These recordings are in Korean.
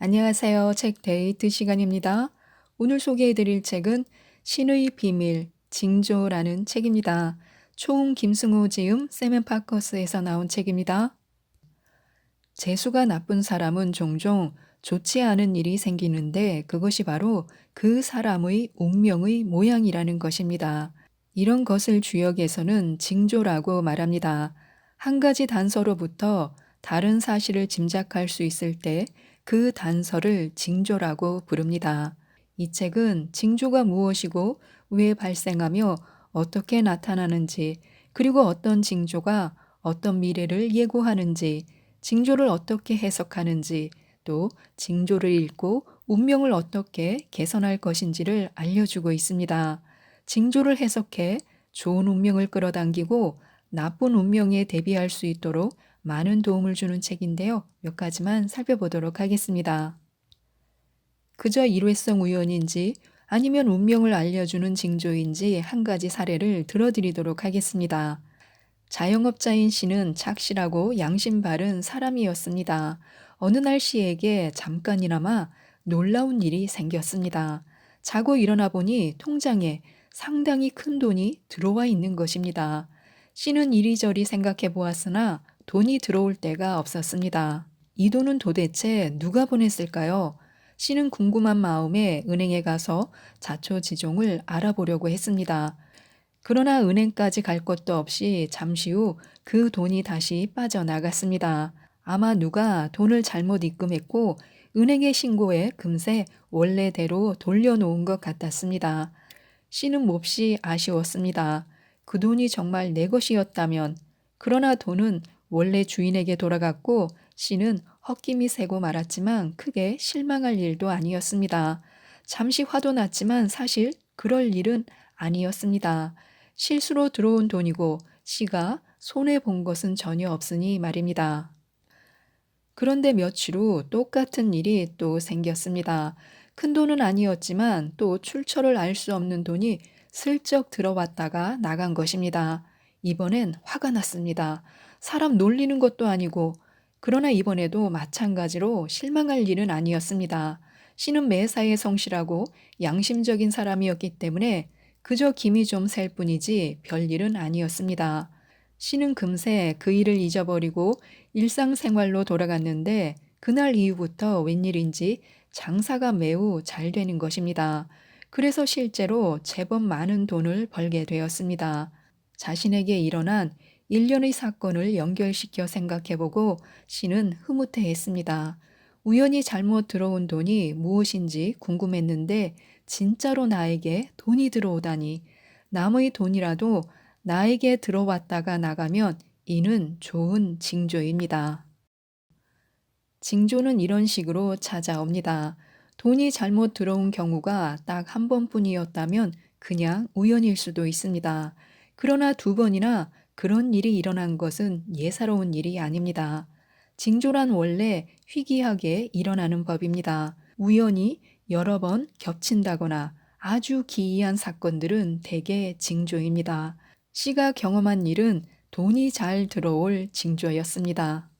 안녕하세요. 책 데이트 시간입니다. 오늘 소개해 드릴 책은 신의 비밀, 징조라는 책입니다. 초흥 김승호 지음 세멘 파커스에서 나온 책입니다. 재수가 나쁜 사람은 종종 좋지 않은 일이 생기는데 그것이 바로 그 사람의 운명의 모양이라는 것입니다. 이런 것을 주역에서는 징조라고 말합니다. 한 가지 단서로부터 다른 사실을 짐작할 수 있을 때 그 단서를 징조라고 부릅니다. 이 책은 징조가 무엇이고 왜 발생하며 어떻게 나타나는지, 그리고 어떤 징조가 어떤 미래를 예고하는지, 징조를 어떻게 해석하는지, 또 징조를 읽고 운명을 어떻게 개선할 것인지를 알려주고 있습니다. 징조를 해석해 좋은 운명을 끌어당기고 나쁜 운명에 대비할 수 있도록 많은 도움을 주는 책인데요. 몇 가지만 살펴보도록 하겠습니다. 그저 일회성 우연인지 아니면 운명을 알려주는 징조인지 한 가지 사례를 들어드리도록 하겠습니다. 자영업자인 씨는 착실하고 양심 바른 사람이었습니다. 어느 날 씨에게 잠깐이나마 놀라운 일이 생겼습니다. 자고 일어나 보니 통장에 상당히 큰 돈이 들어와 있는 것입니다. 씨는 이리저리 생각해 보았으나 돈이 들어올 데가 없었습니다. 이 돈은 도대체 누가 보냈을까요? 씨는 궁금한 마음에 은행에 가서 자초지종을 알아보려고 했습니다. 그러나 은행까지 갈 것도 없이 잠시 후 그 돈이 다시 빠져나갔습니다. 아마 누가 돈을 잘못 입금했고 은행에 신고해 금세 원래대로 돌려놓은 것 같았습니다. 씨는 몹시 아쉬웠습니다. 그 돈이 정말 내 것이었다면. 그러나 돈은 원래 주인에게 돌아갔고 씨는 헛김이 새고 말았지만 크게 실망할 일도 아니었습니다. 잠시 화도 났지만 사실 그럴 일은 아니었습니다. 실수로 들어온 돈이고 씨가 손해본 것은 전혀 없으니 말입니다. 그런데 며칠 후 똑같은 일이 또 생겼습니다. 큰 돈은 아니었지만 또 출처를 알 수 없는 돈이 슬쩍 들어왔다가 나간 것입니다. 이번엔 화가 났습니다. 사람 놀리는 것도 아니고, 그러나 이번에도 마찬가지로 실망할 일은 아니었습니다. 씨는 매사에 성실하고 양심적인 사람이었기 때문에 그저 김이 좀 셀 뿐이지 별일은 아니었습니다. 씨는 금세 그 일을 잊어버리고 일상생활로 돌아갔는데 그날 이후부터 웬일인지 장사가 매우 잘 되는 것입니다. 그래서 실제로 제법 많은 돈을 벌게 되었습니다. 자신에게 일어난 일련의 사건을 연결시켜 생각해보고 씨는 흐뭇해했습니다. 우연히 잘못 들어온 돈이 무엇인지 궁금했는데 진짜로 나에게 돈이 들어오다니. 남의 돈이라도 나에게 들어왔다가 나가면 이는 좋은 징조입니다. 징조는 이런 식으로 찾아옵니다. 돈이 잘못 들어온 경우가 딱 한 번뿐이었다면 그냥 우연일 수도 있습니다. 그러나 두 번이나 그런 일이 일어난 것은 예사로운 일이 아닙니다. 징조란 원래 희귀하게 일어나는 법입니다. 우연히 여러 번 겹친다거나 아주 기이한 사건들은 대개 징조입니다. 씨가 경험한 일은 돈이 잘 들어올 징조였습니다.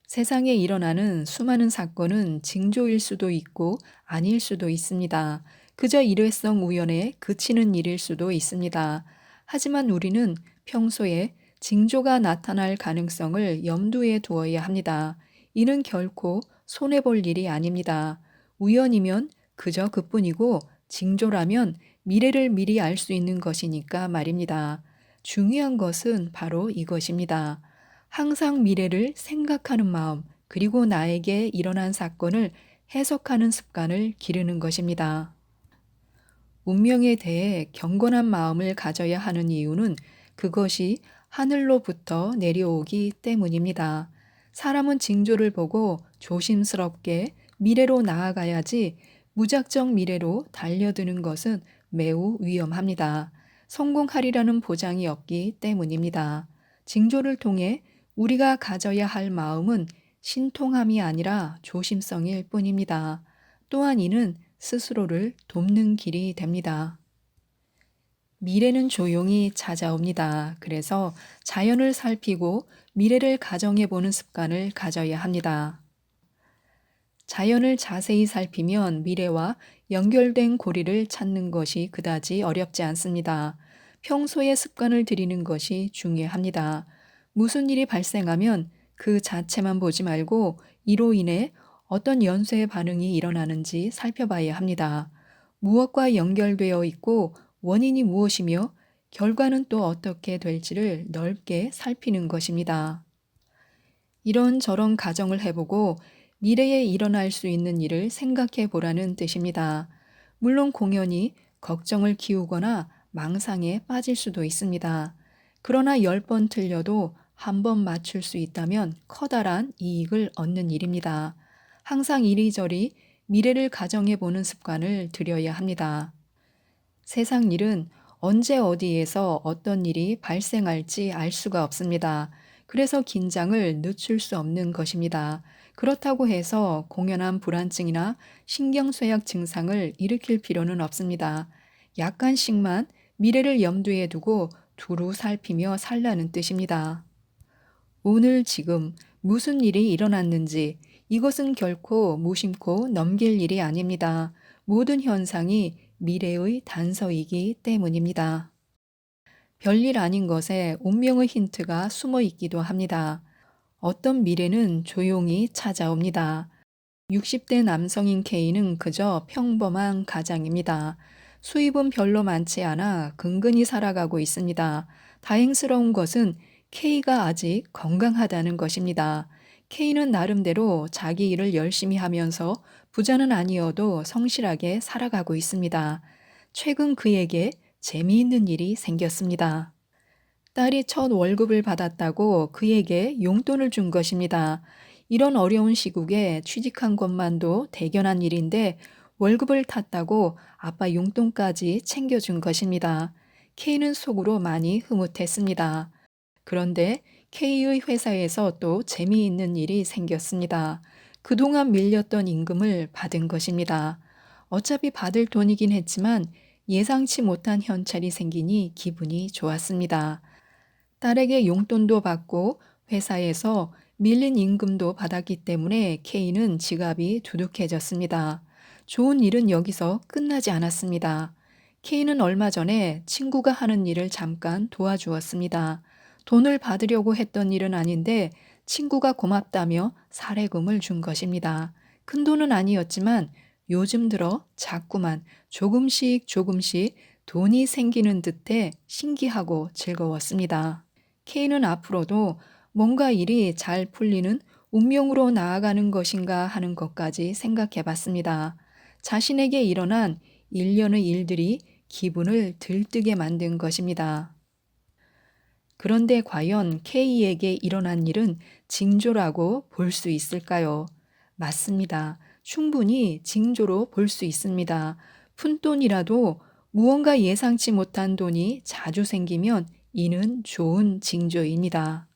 세상에 일어나는 수많은 사건은 징조일 수도 있고 아닐 수도 있습니다. 그저 일회성 우연에 그치는 일일 수도 있습니다. 하지만 우리는 평소에 징조가 나타날 가능성을 염두에 두어야 합니다. 이는 결코 손해볼 일이 아닙니다. 우연이면 그저 그뿐이고 징조라면 미래를 미리 알 수 있는 것이니까 말입니다. 중요한 것은 바로 이것입니다. 항상 미래를 생각하는 마음, 그리고 나에게 일어난 사건을 해석하는 습관을 기르는 것입니다. 운명에 대해 경건한 마음을 가져야 하는 이유는 그것이 하늘로부터 내려오기 때문입니다. 사람은 징조를 보고 조심스럽게 미래로 나아가야지 무작정 미래로 달려드는 것은 매우 위험합니다. 성공하리라는 보장이 없기 때문입니다. 징조를 통해 우리가 가져야 할 마음은 신통함이 아니라 조심성일 뿐입니다. 또한 이는 스스로를 돕는 길이 됩니다. 미래는 조용히 찾아옵니다. 그래서 자연을 살피고 미래를 가정해 보는 습관을 가져야 합니다. 자연을 자세히 살피면 미래와 연결된 고리를 찾는 것이 그다지 어렵지 않습니다. 평소에 습관을 들이는 것이 중요합니다. 무슨 일이 발생하면 그 자체만 보지 말고 이로 인해 어떤 연쇄 반응이 일어나는지 살펴봐야 합니다. 무엇과 연결되어 있고 원인이 무엇이며 결과는 또 어떻게 될지를 넓게 살피는 것입니다. 이런저런 가정을 해보고 미래에 일어날 수 있는 일을 생각해 보라는 뜻입니다. 물론 공연히 걱정을 키우거나 망상에 빠질 수도 있습니다. 그러나 10번 틀려도 한 번 맞출 수 있다면 커다란 이익을 얻는 일입니다. 항상 이리저리 미래를 가정해 보는 습관을 들여야 합니다. 세상 일은 언제 어디에서 어떤 일이 발생할지 알 수가 없습니다. 그래서 긴장을 늦출 수 없는 것입니다. 그렇다고 해서 공연한 불안증이나 신경쇠약 증상을 일으킬 필요는 없습니다. 약간씩만 미래를 염두에 두고 두루 살피며 살라는 뜻입니다. 오늘 지금 무슨 일이 일어났는지 이것은 결코 무심코 넘길 일이 아닙니다. 모든 현상이 미래의 단서이기 때문입니다. 별일 아닌 것에 운명의 힌트가 숨어 있기도 합니다. 어떤 미래는 조용히 찾아옵니다. 60대 남성인 K는 그저 평범한 가장입니다. 수입은 별로 많지 않아 근근히 살아가고 있습니다. 다행스러운 것은 K가 아직 건강하다는 것입니다. K는 나름대로 자기 일을 열심히 하면서 부자는 아니어도 성실하게 살아가고 있습니다. 최근 그에게 재미있는 일이 생겼습니다. 딸이 첫 월급을 받았다고 그에게 용돈을 준 것입니다. 이런 어려운 시국에 취직한 것만도 대견한 일인데 월급을 탔다고 아빠 용돈까지 챙겨준 것입니다. K는 속으로 많이 흐뭇했습니다. 그런데 K의 회사에서 또 재미있는 일이 생겼습니다. 그동안 밀렸던 임금을 받은 것입니다. 어차피 받을 돈이긴 했지만 예상치 못한 현찰이 생기니 기분이 좋았습니다. 딸에게 용돈도 받고 회사에서 밀린 임금도 받았기 때문에 K는 지갑이 두둑해졌습니다. 좋은 일은 여기서 끝나지 않았습니다. K는 얼마 전에 친구가 하는 일을 잠깐 도와주었습니다. 돈을 받으려고 했던 일은 아닌데 친구가 고맙다며 사례금을 준 것입니다. 큰 돈은 아니었지만 요즘 들어 자꾸만 조금씩 조금씩 돈이 생기는 듯해 신기하고 즐거웠습니다. K는 앞으로도 뭔가 일이 잘 풀리는 운명으로 나아가는 것인가 하는 것까지 생각해 봤습니다. 자신에게 일어난 일련의 일들이 기분을 들뜨게 만든 것입니다. 그런데 과연 K에게 일어난 일은 징조라고 볼 수 있을까요? 맞습니다. 충분히 징조로 볼 수 있습니다. 푼돈이라도 무언가 예상치 못한 돈이 자주 생기면 이는 좋은 징조입니다.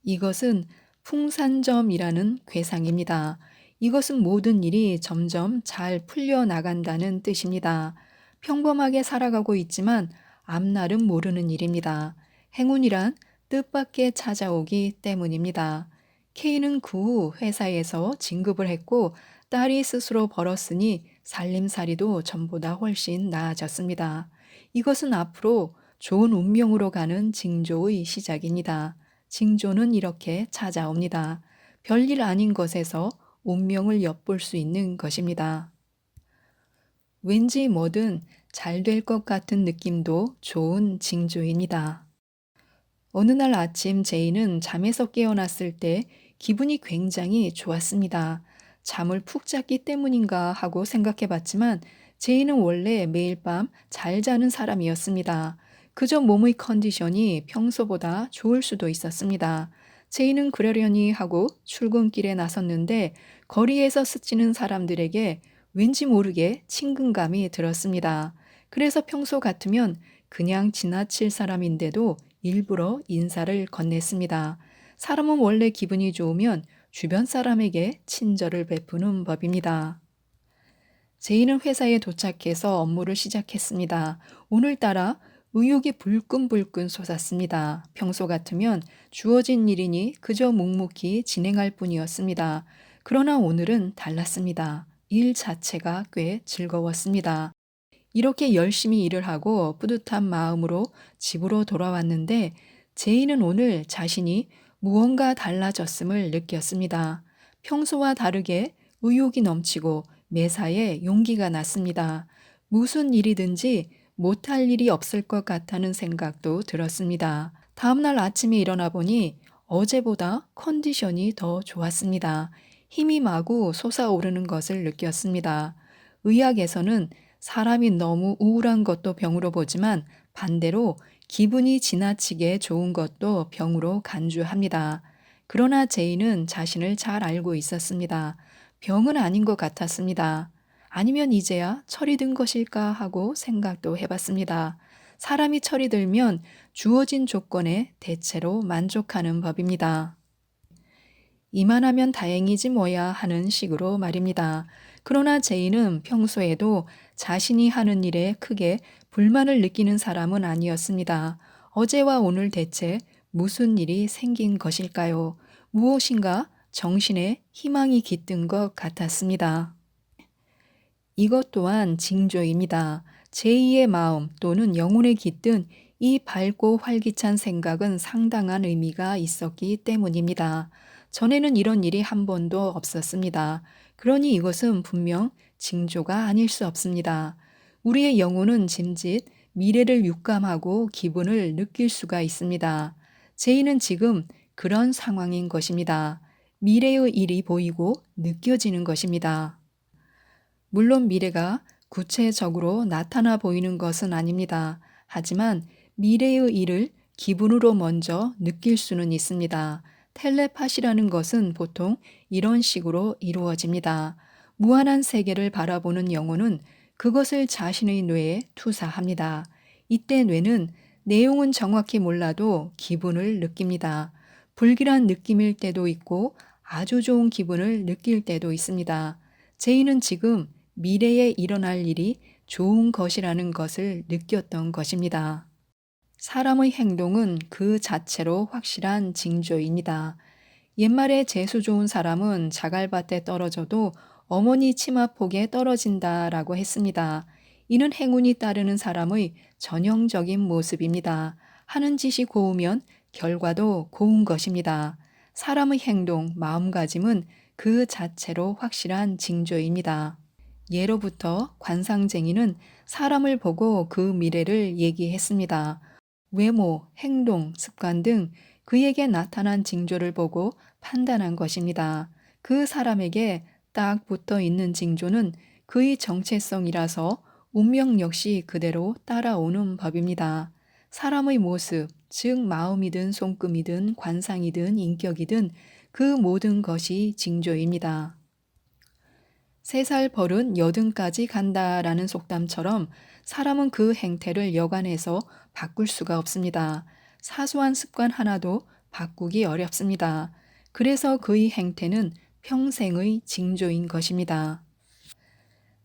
이것은 풍산점이라는 괴상입니다. 이것은 모든 일이 점점 잘 풀려나간다는 뜻입니다. 평범하게 살아가고 있지만 앞날은 모르는 일입니다. 행운이란 뜻밖의 찾아오기 때문입니다. K는 그 후 회사에서 진급을 했고 딸이 스스로 벌었으니 살림살이도 전보다 훨씬 나아졌습니다. 이것은 앞으로 좋은 운명으로 가는 징조의 시작입니다. 징조는 이렇게 찾아옵니다. 별일 아닌 것에서 운명을 엿볼 수 있는 것입니다. 왠지 뭐든 잘 될 것 같은 느낌도 좋은 징조입니다. 어느 날 아침 제이는 잠에서 깨어났을 때 기분이 굉장히 좋았습니다. 잠을 푹 잤기 때문인가 하고 생각해 봤지만 제이는 원래 매일 밤 잘 자는 사람이었습니다. 그저 몸의 컨디션이 평소보다 좋을 수도 있었습니다. 제이는 그러려니 하고 출근길에 나섰는데 거리에서 스치는 사람들에게 왠지 모르게 친근감이 들었습니다. 그래서 평소 같으면 그냥 지나칠 사람인데도 일부러 인사를 건넸습니다. 사람은 원래 기분이 좋으면 주변 사람에게 친절을 베푸는 법입니다. 제이는 회사에 도착해서 업무를 시작했습니다. 오늘따라 의욕이 불끈불끈 솟았습니다. 평소 같으면 주어진 일이니 그저 묵묵히 진행할 뿐이었습니다. 그러나 오늘은 달랐습니다. 일 자체가 꽤 즐거웠습니다. 이렇게 열심히 일을 하고 뿌듯한 마음으로 집으로 돌아왔는데 제이는 오늘 자신이 무언가 달라졌음을 느꼈습니다. 평소와 다르게 의욕이 넘치고 매사에 용기가 났습니다. 무슨 일이든지 못할 일이 없을 것 같다는 생각도 들었습니다. 다음날 아침에 일어나 보니 어제보다 컨디션이 더 좋았습니다. 힘이 마구 솟아오르는 것을 느꼈습니다. 의학에서는 사람이 너무 우울한 것도 병으로 보지만 반대로 기분이 지나치게 좋은 것도 병으로 간주합니다. 그러나 제이는 자신을 잘 알고 있었습니다. 병은 아닌 것 같았습니다. 아니면 이제야 철이 든 것일까 하고 생각도 해봤습니다. 사람이 철이 들면 주어진 조건에 대체로 만족하는 법입니다. 이만하면 다행이지 뭐야 하는 식으로 말입니다. 그러나 제이는 평소에도 자신이 하는 일에 크게 불만을 느끼는 사람은 아니었습니다. 어제와 오늘 대체 무슨 일이 생긴 것일까요? 무엇인가 정신에 희망이 깃든 것 같았습니다. 이것 또한 징조입니다. 제2의 마음 또는 영혼에 깃든 이 밝고 활기찬 생각은 상당한 의미가 있었기 때문입니다. 전에는 이런 일이 한 번도 없었습니다. 그러니 이것은 분명 징조가 아닐 수 없습니다. 우리의 영혼은 짐짓 미래를 육감하고 기분을 느낄 수가 있습니다. 제이는 지금 그런 상황인 것입니다. 미래의 일이 보이고 느껴지는 것입니다. 물론 미래가 구체적으로 나타나 보이는 것은 아닙니다. 하지만 미래의 일을 기분으로 먼저 느낄 수는 있습니다. 텔레파시라는 것은 보통 이런 식으로 이루어집니다. 무한한 세계를 바라보는 영혼은 그것을 자신의 뇌에 투사합니다. 이때 뇌는 내용은 정확히 몰라도 기분을 느낍니다. 불길한 느낌일 때도 있고 아주 좋은 기분을 느낄 때도 있습니다. 제이는 지금 미래에 일어날 일이 좋은 것이라는 것을 느꼈던 것입니다. 사람의 행동은 그 자체로 확실한 징조입니다. 옛말에 재수 좋은 사람은 자갈밭에 떨어져도 어머니 치마폭에 떨어진다라고 했습니다. 이는 행운이 따르는 사람의 전형적인 모습입니다. 하는 짓이 고우면 결과도 고운 것입니다. 사람의 행동, 마음가짐은 그 자체로 확실한 징조입니다. 예로부터 관상쟁이는 사람을 보고 그 미래를 얘기했습니다. 외모, 행동, 습관 등 그에게 나타난 징조를 보고 판단한 것입니다. 그 사람에게 딱 붙어 있는 징조는 그의 정체성이라서 운명 역시 그대로 따라오는 법입니다. 사람의 모습, 즉 마음이든 손금이든 관상이든 인격이든 그 모든 것이 징조입니다. 3살 벌은 여든까지 간다라는 속담처럼 사람은 그 행태를 여간해서 바꿀 수가 없습니다. 사소한 습관 하나도 바꾸기 어렵습니다. 그래서 그의 행태는 평생의 징조인 것입니다.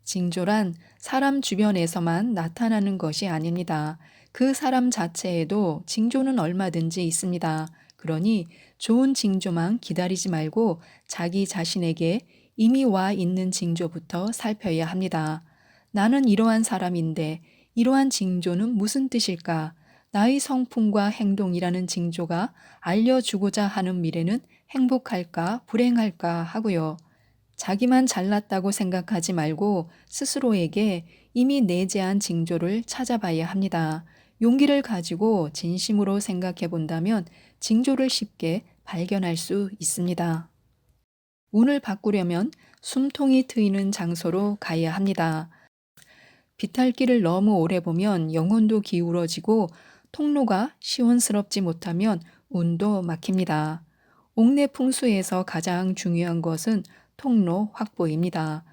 징조란 사람 주변에서만 나타나는 것이 아닙니다. 그 사람 자체에도 징조는 얼마든지 있습니다. 그러니 좋은 징조만 기다리지 말고 자기 자신에게 이미 와 있는 징조부터 살펴야 합니다. 나는 이러한 사람인데 이러한 징조는 무슨 뜻일까? 나의 성품과 행동이라는 징조가 알려주고자 하는 미래는 행복할까, 불행할까 하고요. 자기만 잘났다고 생각하지 말고 스스로에게 이미 내재한 징조를 찾아봐야 합니다. 용기를 가지고 진심으로 생각해 본다면 징조를 쉽게 발견할 수 있습니다. 운을 바꾸려면 숨통이 트이는 장소로 가야 합니다. 비탈길을 너무 오래 보면 영혼도 기울어지고 통로가 시원스럽지 못하면 운도 막힙니다. 옥내 풍수에서 가장 중요한 것은 통로 확보입니다.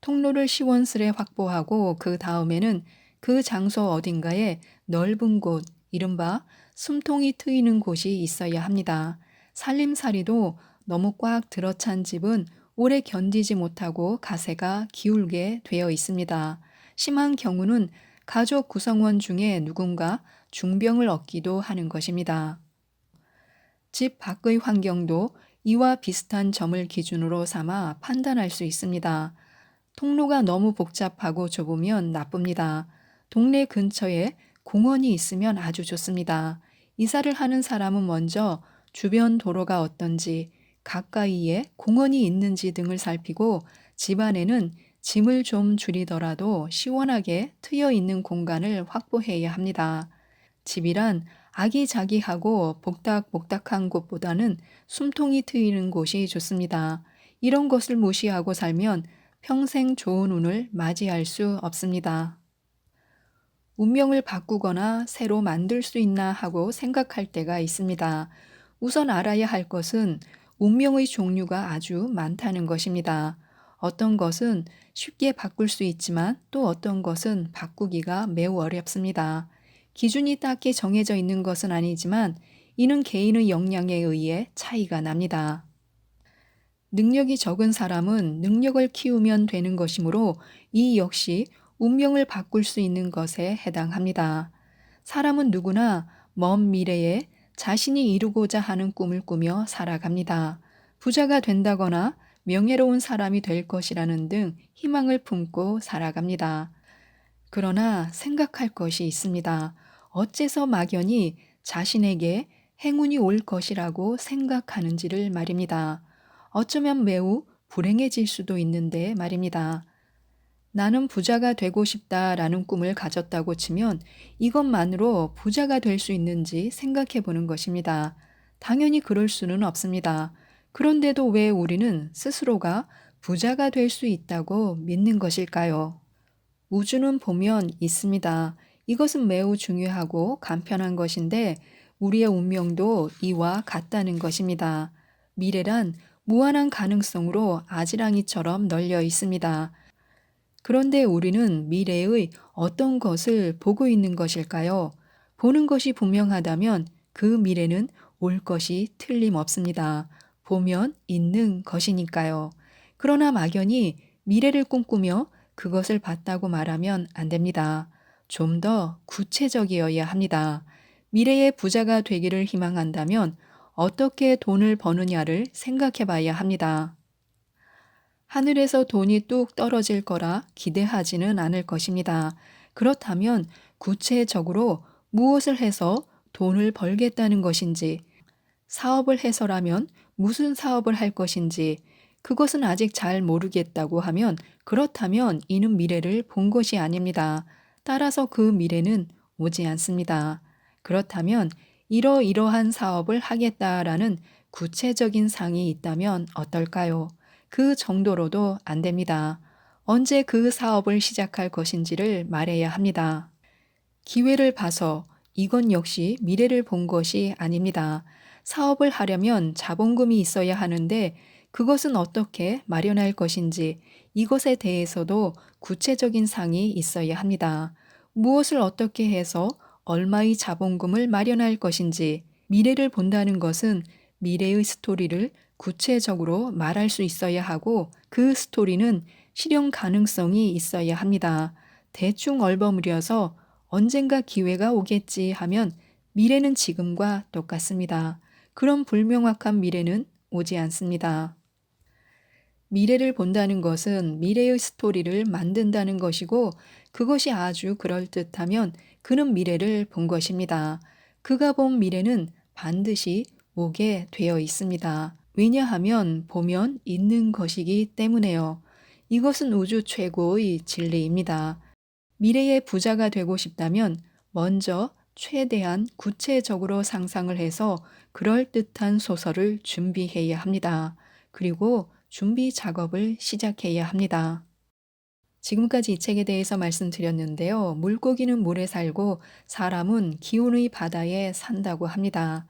통로를 시원스레 확보하고 그 다음에는 그 장소 어딘가에 넓은 곳, 이른바 숨통이 트이는 곳이 있어야 합니다. 살림살이도 너무 꽉 들어찬 집은 오래 견디지 못하고 가세가 기울게 되어 있습니다. 심한 경우는 가족 구성원 중에 누군가 중병을 얻기도 하는 것입니다. 집 밖의 환경도 이와 비슷한 점을 기준으로 삼아 판단할 수 있습니다. 통로가 너무 복잡하고 좁으면 나쁩니다. 동네 근처에 공원이 있으면 아주 좋습니다. 이사를 하는 사람은 먼저 주변 도로가 어떤지, 가까이에 공원이 있는지 등을 살피고 집안에는 짐을 좀 줄이더라도 시원하게 트여 있는 공간을 확보해야 합니다. 집이란 아기자기하고 복닥복닥한 곳보다는 숨통이 트이는 곳이 좋습니다. 이런 것을 무시하고 살면 평생 좋은 운을 맞이할 수 없습니다. 운명을 바꾸거나 새로 만들 수 있나 하고 생각할 때가 있습니다. 우선 알아야 할 것은 운명의 종류가 아주 많다는 것입니다. 어떤 것은 쉽게 바꿀 수 있지만 또 어떤 것은 바꾸기가 매우 어렵습니다. 기준이 딱히 정해져 있는 것은 아니지만 이는 개인의 역량에 의해 차이가 납니다. 능력이 적은 사람은 능력을 키우면 되는 것이므로 이 역시 운명을 바꿀 수 있는 것에 해당합니다. 사람은 누구나 먼 미래에 자신이 이루고자 하는 꿈을 꾸며 살아갑니다. 부자가 된다거나 명예로운 사람이 될 것이라는 등 희망을 품고 살아갑니다. 그러나 생각할 것이 있습니다. 어째서 막연히 자신에게 행운이 올 것이라고 생각하는지를 말입니다. 어쩌면 매우 불행해질 수도 있는데 말입니다. 나는 부자가 되고 싶다라는 꿈을 가졌다고 치면 이것만으로 부자가 될 수 있는지 생각해 보는 것입니다. 당연히 그럴 수는 없습니다. 그런데도 왜 우리는 스스로가 부자가 될 수 있다고 믿는 것일까요? 우주는 보면 있습니다. 이것은 매우 중요하고 간편한 것인데 우리의 운명도 이와 같다는 것입니다. 미래란 무한한 가능성으로 아지랑이처럼 널려 있습니다. 그런데 우리는 미래의 어떤 것을 보고 있는 것일까요? 보는 것이 분명하다면 그 미래는 올 것이 틀림없습니다. 보면 있는 것이니까요. 그러나 막연히 미래를 꿈꾸며 그것을 봤다고 말하면 안 됩니다. 좀 더 구체적이어야 합니다. 미래의 부자가 되기를 희망한다면 어떻게 돈을 버느냐를 생각해 봐야 합니다. 하늘에서 돈이 뚝 떨어질 거라 기대하지는 않을 것입니다. 그렇다면 구체적으로 무엇을 해서 돈을 벌겠다는 것인지, 사업을 해서라면 무슨 사업을 할 것인지, 그것은 아직 잘 모르겠다고 하면 그렇다면 이는 미래를 본 것이 아닙니다. 따라서 그 미래는 오지 않습니다. 그렇다면 이러이러한 사업을 하겠다라는 구체적인 상이 있다면 어떨까요? 그 정도로도 안 됩니다. 언제 그 사업을 시작할 것인지를 말해야 합니다. 기회를 봐서 이건 역시 미래를 본 것이 아닙니다. 사업을 하려면 자본금이 있어야 하는데 그것은 어떻게 마련할 것인지 이것에 대해서도 구체적인 상이 있어야 합니다. 무엇을 어떻게 해서 얼마의 자본금을 마련할 것인지 미래를 본다는 것은 미래의 스토리를 구체적으로 말할 수 있어야 하고 그 스토리는 실현 가능성이 있어야 합니다. 대충 얼버무려서 언젠가 기회가 오겠지 하면 미래는 지금과 똑같습니다. 그런 불명확한 미래는 오지 않습니다. 미래를 본다는 것은 미래의 스토리를 만든다는 것이고 그것이 아주 그럴듯하면 그는 미래를 본 것입니다. 그가 본 미래는 반드시 오게 되어 있습니다. 왜냐하면 보면 있는 것이기 때문에요. 이것은 우주 최고의 진리입니다. 미래의 부자가 되고 싶다면 먼저 최대한 구체적으로 상상을 해서 그럴듯한 소설을 준비해야 합니다. 그리고 준비 작업을 시작해야 합니다. 지금까지 이 책에 대해서 말씀드렸는데요. 물고기는 물에 살고 사람은 기온의 바다에 산다고 합니다.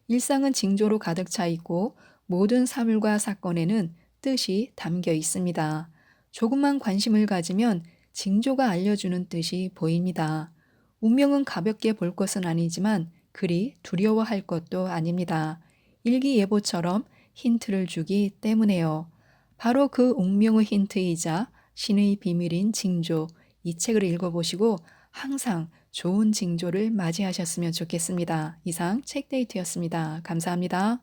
일상은 징조로 가득 차 있고 모든 사물과 사건에는 뜻이 담겨 있습니다. 조금만 관심을 가지면 징조가 알려주는 뜻이 보입니다. 운명은 가볍게 볼 것은 아니지만 그리 두려워할 것도 아닙니다. 일기예보처럼 힌트를 주기 때문에요. 바로 그 운명의 힌트이자 신의 비밀인 징조, 이 책을 읽어보시고 항상 좋은 징조를 맞이하셨으면 좋겠습니다. 이상 책데이트였습니다. 감사합니다.